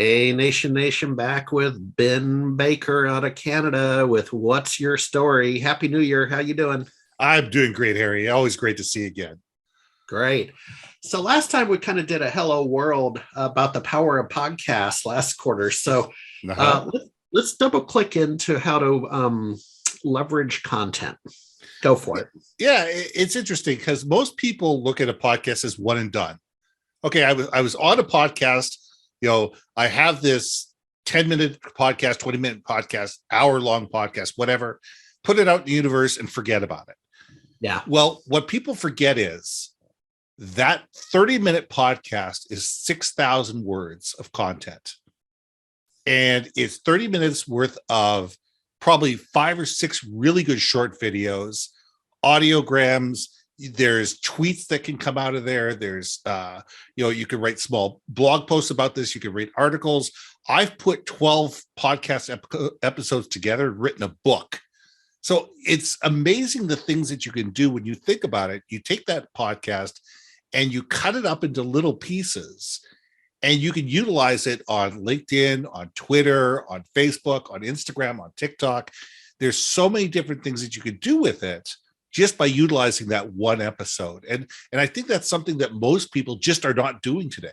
A Nation back with Ben Baker out of Canada with What's Your Story? Happy New Year. How you doing? I'm doing great, Harry. Always great to see you again. Great. So last time we kind of did a hello world about the power of podcasts last quarter. So Uh-huh. let's double click into how to leverage content. Go for it. Yeah, it's interesting because most people look at a podcast as one and done. Okay, I was on a podcast. I have this 10-minute podcast, 20-minute podcast, hour-long podcast, whatever. Put it out in the universe and forget about it. Yeah. Well, what people forget is that 30-minute podcast is 6,000 words of content. And it's 30 minutes worth of probably 5 or 6 really good short videos, audiograms. There's tweets that can come out of there. There's, you can write small blog posts about this. You can write articles. I've put 12 podcast episodes together, written a book. So it's amazing the things that you can do when you think about it. You take that podcast and you cut it up into little pieces, and you can utilize it on LinkedIn, on Twitter, on Facebook, on Instagram, on TikTok. There's so many different things that you could do with it just by utilizing that one episode. And I think that's something that most people just are not doing today.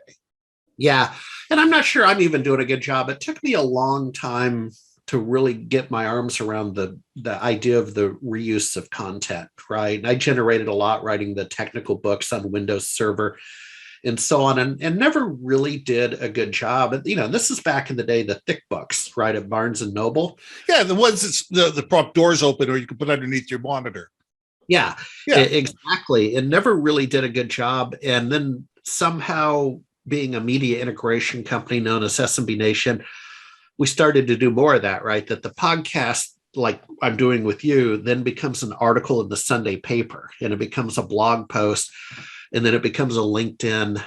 Yeah. And I'm not sure I'm even doing a good job. It took me a long time to really get my arms around the idea of the reuse of content, right? And I generated a lot writing the technical books on Windows Server and so on, and never really did a good job. And, this is back in the day, the thick books, right, at Barnes and Noble. Yeah, the ones that's the prop doors open or you can put underneath your monitor. Yeah, exactly. It never really did a good job. And then somehow, being a media integration company known as SMB Nation, we started to do more of that, right? That the podcast, like I'm doing with you, then becomes an article in the Sunday paper, and it becomes a blog post, and then it becomes a LinkedIn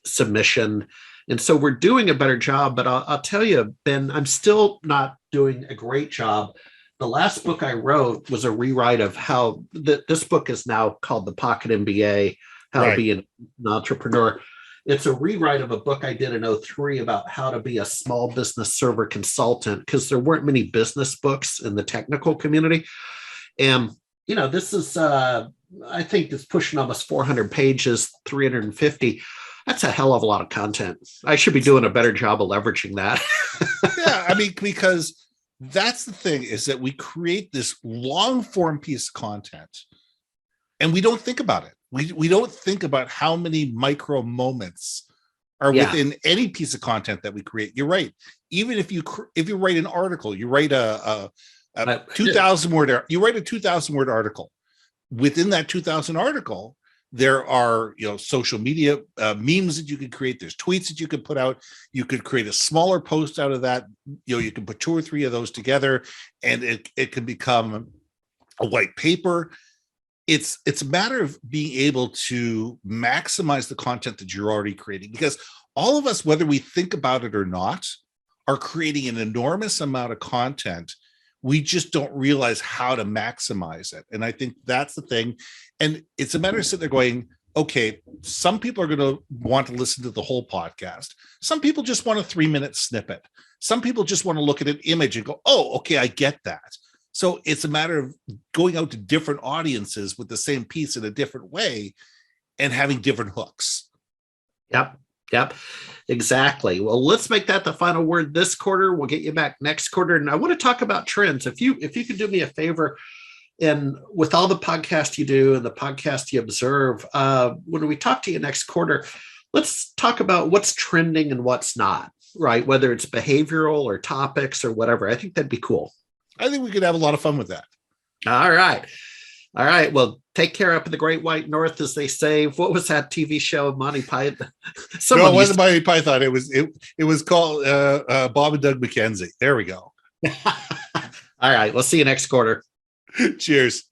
submission. And so we're doing a better job, but I'll tell you, Ben, I'm still not doing a great job. The last book I wrote was a rewrite of how this book is now called The Pocket MBA, How to Be an Entrepreneur. It's a rewrite of a book I did in '03 about how to be a small business server consultant, because there weren't many business books in the technical community. And, this is, I think it's pushing almost 400 pages, 350. That's a hell of a lot of content. I should be doing a better job of leveraging that. Yeah, because that's the thing, is that we create this long form piece of content and we don't think about it. We don't think about how many micro moments are within any piece of content that we create. You're right. Even if you write an article, you write a 2,000 word, you write a 2,000 word article. Within that 2,000 article, there are, social media memes that you could create. There's tweets that you could put out. You could create a smaller post out of that. You can put 2 or 3 of those together, and it can become a white paper. It's a matter of being able to maximize the content that you're already creating, because all of us, whether we think about it or not, are creating an enormous amount of content. We just don't realize how to maximize it. And I think that's the thing. And it's a matter of sitting there going, okay, some people are going to want to listen to the whole podcast. Some people just want a 3-minute snippet. Some people just want to look at an image and go, oh, okay, I get that. So it's a matter of going out to different audiences with the same piece in a different way and having different hooks. Yep, exactly. Well, let's make that the final word this quarter. We'll get you back next quarter. And I want to talk about trends. If you could do me a favor, and with all the podcasts you do and the podcast you observe, when we talk to you next quarter, let's talk about what's trending and what's not, right? Whether it's behavioral or topics or whatever. I think that'd be cool. I think we could have a lot of fun with that. All right. Well, take care up in the Great White North, as they say. What was that TV show of Monty Python? No, it wasn't Monty Python. It was called Bob and Doug McKenzie. There we go. All right. We'll see you next quarter. Cheers.